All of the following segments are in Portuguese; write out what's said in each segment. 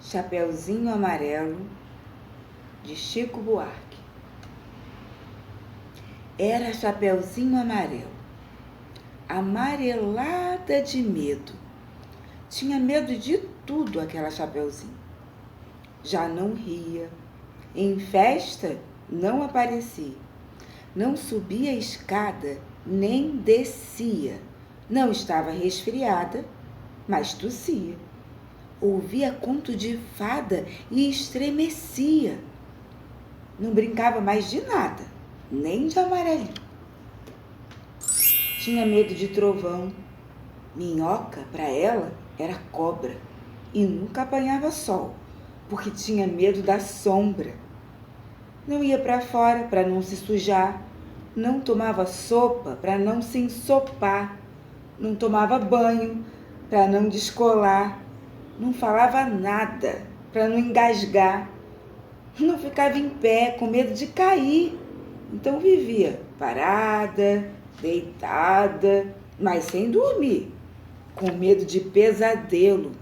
Chapeuzinho Amarelo, de Chico Buarque. Era Chapeuzinho Amarelo, amarelada de medo. Tinha medo de tudo aquela Chapeuzinho. Já não ria, em festa não aparecia, não subia a escada nem descia, não estava resfriada, mas tossia. Ouvia conto de fada e estremecia. Não brincava mais de nada, nem de amarelinho. Tinha medo de trovão. Minhoca, para ela, era cobra e nunca apanhava sol, porque tinha medo da sombra. Não ia para fora para não se sujar, não tomava sopa para não se ensopar, não tomava banho para não descolar, não falava nada para não engasgar, não ficava em pé com medo de cair. Então vivia parada, deitada, mas sem dormir, com medo de pesadelo.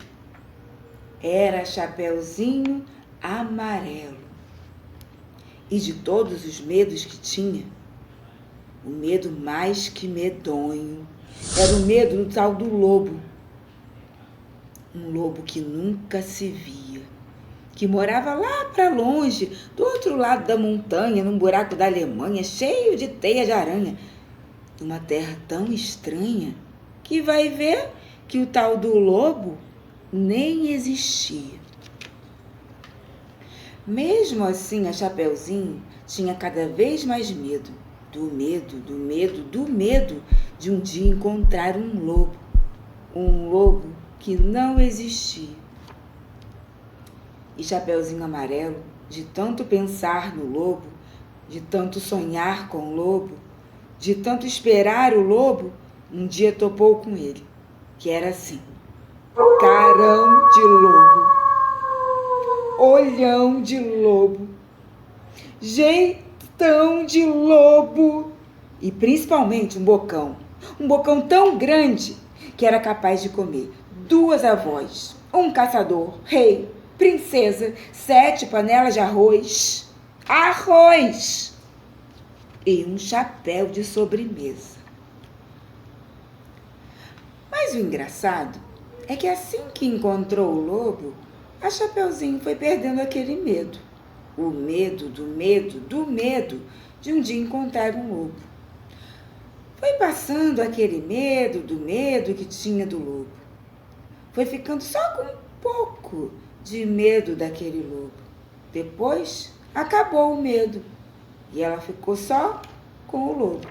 Era Chapeuzinho Amarelo. E de todos os medos que tinha, o medo mais que medonho era o medo do tal do lobo. Um lobo que nunca se via, que morava lá para longe, do outro lado da montanha, num buraco da Alemanha, cheio de teia de aranha, numa terra tão estranha que vai ver que o tal do lobo nem existia. Mesmo assim, a Chapeuzinho tinha cada vez mais medo, do medo de um dia encontrar um lobo que não existia. E Chapeuzinho Amarelo, de tanto pensar no lobo, de tanto sonhar com o lobo, de tanto esperar o lobo, um dia topou com ele, que era assim: carão de lobo, olhão de lobo, jeitão de lobo e principalmente um bocão tão grande que era capaz de comer 2 avós, um caçador, rei, princesa, 7 panelas de arroz e um chapéu de sobremesa. Mas o engraçado é que assim que encontrou o lobo, a Chapeuzinho foi perdendo aquele medo. O medo do medo de um dia encontrar um lobo. Foi passando aquele medo do medo que tinha do lobo. Foi ficando só com um pouco de medo daquele lobo. Depois, acabou o medo e ela ficou só com o lobo.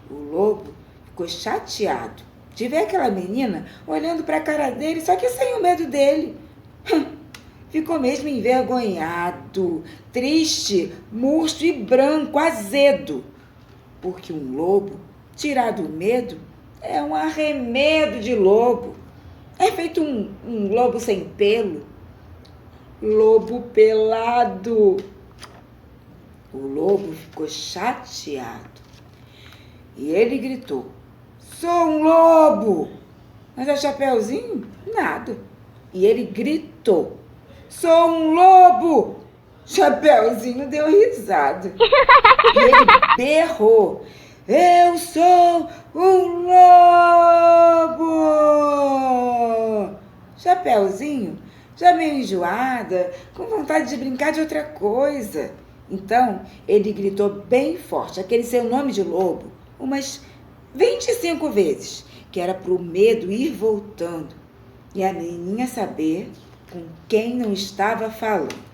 O lobo ficou chateado de ver aquela menina olhando para a cara dele, só que sem o medo dele. Ficou mesmo envergonhado, triste, murcho e branco, azedo. Porque um lobo, tirado o medo, é um arremedo de lobo. É feito um lobo sem pelo. Lobo pelado. O lobo ficou chateado. E ele gritou: sou um lobo! Mas a Chapeuzinho, nada. E ele gritou: sou um lobo! Chapeuzinho deu risada. E ele berrou: eu sou um lobo! Chapeuzinho, já meio enjoada, com vontade de brincar de outra coisa. Então, ele gritou bem forte aquele seu nome de lobo, umas 25 vezes, que era para o medo ir voltando e a menininha saber com quem não estava falando.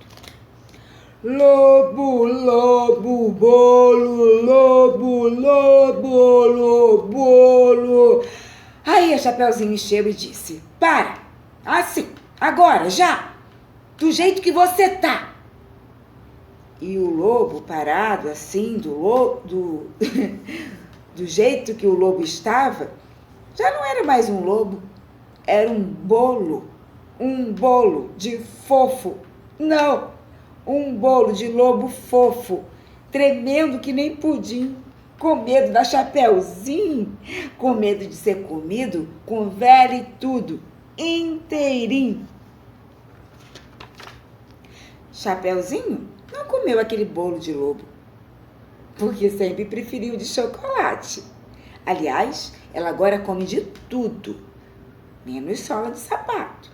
Lobo, lobo, bolo, lobo, lobo, lobo, bolo. Aí a Chapeuzinho encheu e disse: para, assim, agora, já, do jeito que você tá. E o lobo, parado assim, do jeito que o lobo estava, já não era mais um lobo, era um bolo de fofo. Não, um bolo de lobo fofo, tremendo que nem pudim, com medo da Chapeuzinho, com medo de ser comido com vela e tudo, inteirinho. Chapeuzinho não comeu aquele bolo de lobo, porque sempre preferiu de chocolate. Aliás, ela agora come de tudo, menos sola de sapato.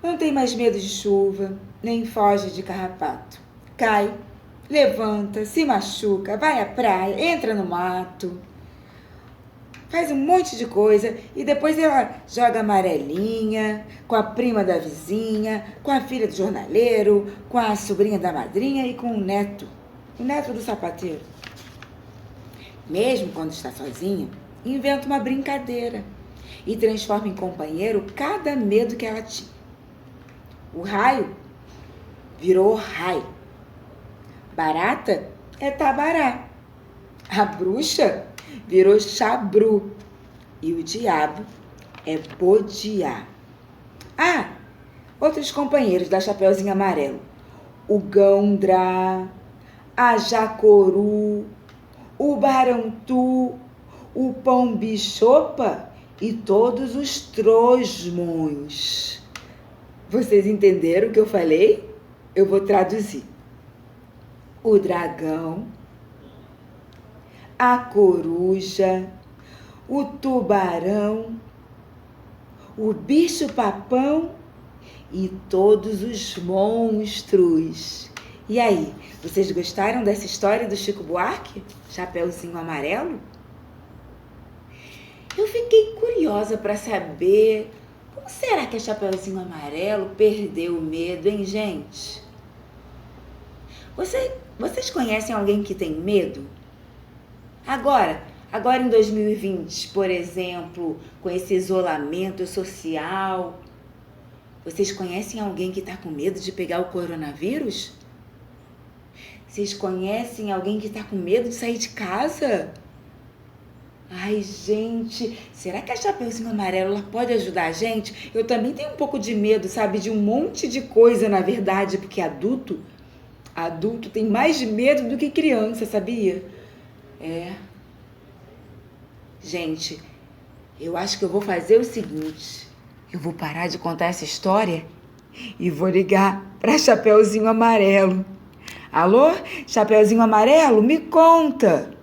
Não tem mais medo de chuva, nem foge de carrapato. Cai, levanta, se machuca, vai à praia, entra no mato, faz um monte de coisa e depois ela joga amarelinha com a prima da vizinha, com a filha do jornaleiro, com a sobrinha da madrinha e com o neto do sapateiro. Mesmo quando está sozinha, inventa uma brincadeira e transforma em companheiro cada medo que ela tinha. O raio virou raio. Barata é tabará. A bruxa virou chabru. E o diabo é bodiá. Ah, outros companheiros da Chapeuzinho Amarelo. O gandrá, a jacoru, o barantu, o pão-bichopa e todos os trosmões. Vocês entenderam o que eu falei? Eu vou traduzir. O dragão, a coruja, o tubarão, o bicho-papão e todos os monstros. E aí, vocês gostaram dessa história do Chico Buarque? Chapeuzinho Amarelo? Eu fiquei curiosa para saber como será que a Chapeuzinho Amarelo perdeu o medo, hein, gente? Vocês conhecem alguém que tem medo? Agora em 2020, por exemplo, com esse isolamento social, vocês conhecem alguém que está com medo de pegar o coronavírus? Vocês conhecem alguém que está com medo de sair de casa? Ai, gente, será que a Chapeuzinho Amarelo ela pode ajudar a gente? Eu também tenho um pouco de medo, sabe, de um monte de coisa, na verdade, porque adulto tem mais medo do que criança, sabia? Gente, eu acho que eu vou fazer o seguinte. Eu vou parar de contar essa história e vou ligar para Chapeuzinho Amarelo. Alô, Chapeuzinho Amarelo, me conta!